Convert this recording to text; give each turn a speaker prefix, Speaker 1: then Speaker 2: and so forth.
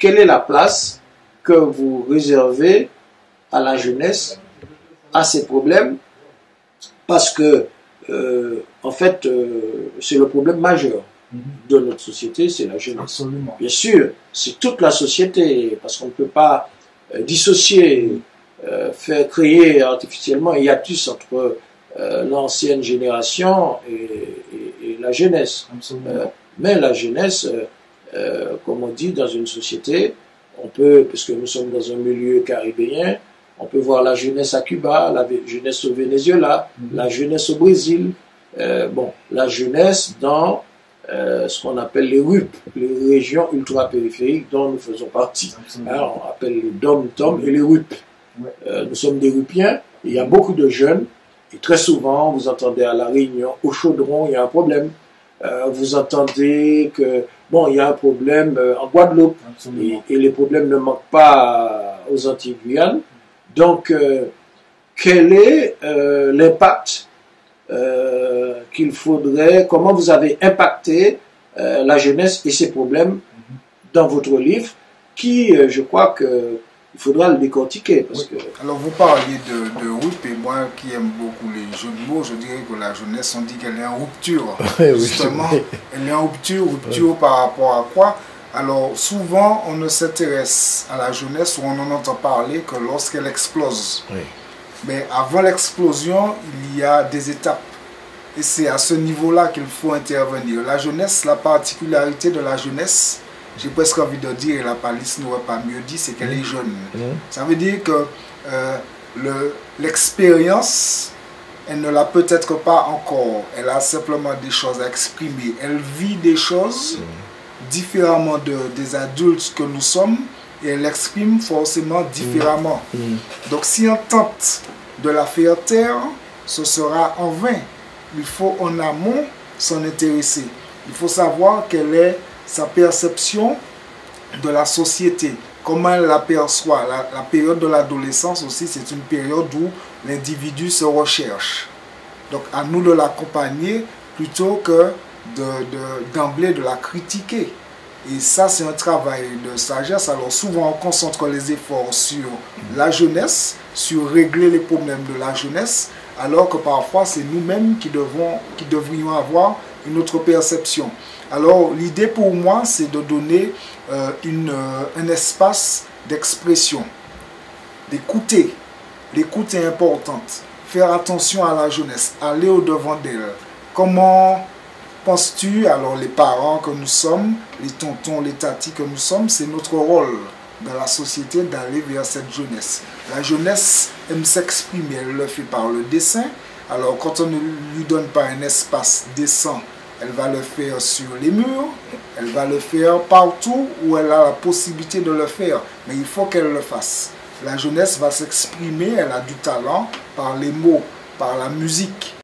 Speaker 1: quelle est la place que vous réservez à la jeunesse, à ces problèmes? Parce que, en fait, c'est le problème majeur de notre société, c'est la jeunesse.
Speaker 2: Absolument.
Speaker 1: Bien sûr, c'est toute la société, parce qu'on ne peut pas dissocier, faire créer artificiellement un hiatus entre l'ancienne génération et la jeunesse. Mais la jeunesse, comme on dit, dans une société, on peut, puisque nous sommes dans un milieu caribéen, on peut voir la jeunesse à Cuba, la jeunesse au Venezuela, la jeunesse au Brésil, la jeunesse dans ce qu'on appelle les RUP, les régions ultra-périphériques dont nous faisons partie. Alors, on appelle les DOM-TOM et les RUP. Nous sommes des RUPiens, il y a beaucoup de jeunes, et très souvent, vous entendez à La Réunion, au Chaudron, il y a un problème. Vous entendez que, il y a un problème en Guadeloupe, et les problèmes ne manquent pas aux Antilles-Guyane. Donc, quel est l'impact qu'il faudrait, comment vous avez impacté la jeunesse et ses problèmes dans votre livre, qui, je crois qu'il faudra le décortiquer. Parce que...
Speaker 2: Alors, vous parliez de RUP, et moi qui aime beaucoup les jeux de mots, je dirais que la jeunesse, on dit qu'elle est en rupture. Justement, elle est en rupture par rapport à quoi? Alors, souvent, on ne s'intéresse à la jeunesse ou on en entend parler que lorsqu'elle explose. Mais avant l'explosion, il y a des étapes. Et c'est à ce niveau-là qu'il faut intervenir. La jeunesse, la particularité de la jeunesse, j'ai presque envie de dire, et la palisse n'aurait pas mieux dit, c'est qu'elle est jeune. Ça veut dire que l'expérience, elle ne l'a peut-être pas encore. Elle a simplement des choses à exprimer. Elle vit des choses différemment des adultes que nous sommes, et elle l'exprime forcément différemment. Donc si on tente de la faire taire, ce sera en vain. Il faut en amont s'en intéresser. Il faut savoir quelle est sa perception de la société, comment elle l'aperçoit. La période de l'adolescence aussi, c'est une période où l'individu se recherche. Donc à nous de l'accompagner plutôt que d'emblée de la critiquer. Et ça, c'est un travail de sagesse. Alors souvent, on concentre les efforts sur la jeunesse, sur régler les problèmes de la jeunesse, alors que parfois, c'est nous-mêmes qui devrions avoir une autre perception. Alors, l'idée pour moi, c'est de donner un espace d'expression, d'écouter. L'écoute est importante. Faire attention à la jeunesse, aller au-devant d'elle. Comment penses-tu, alors les parents que nous sommes, les tontons, les tatis que nous sommes, c'est notre rôle dans la société d'aller vers cette jeunesse. La jeunesse aime s'exprimer, elle le fait par le dessin. Alors quand on ne lui donne pas un espace décent, elle va le faire sur les murs, elle va le faire partout où elle a la possibilité de le faire. Mais il faut qu'elle le fasse. La jeunesse va s'exprimer, elle a du talent par les mots, par la musique.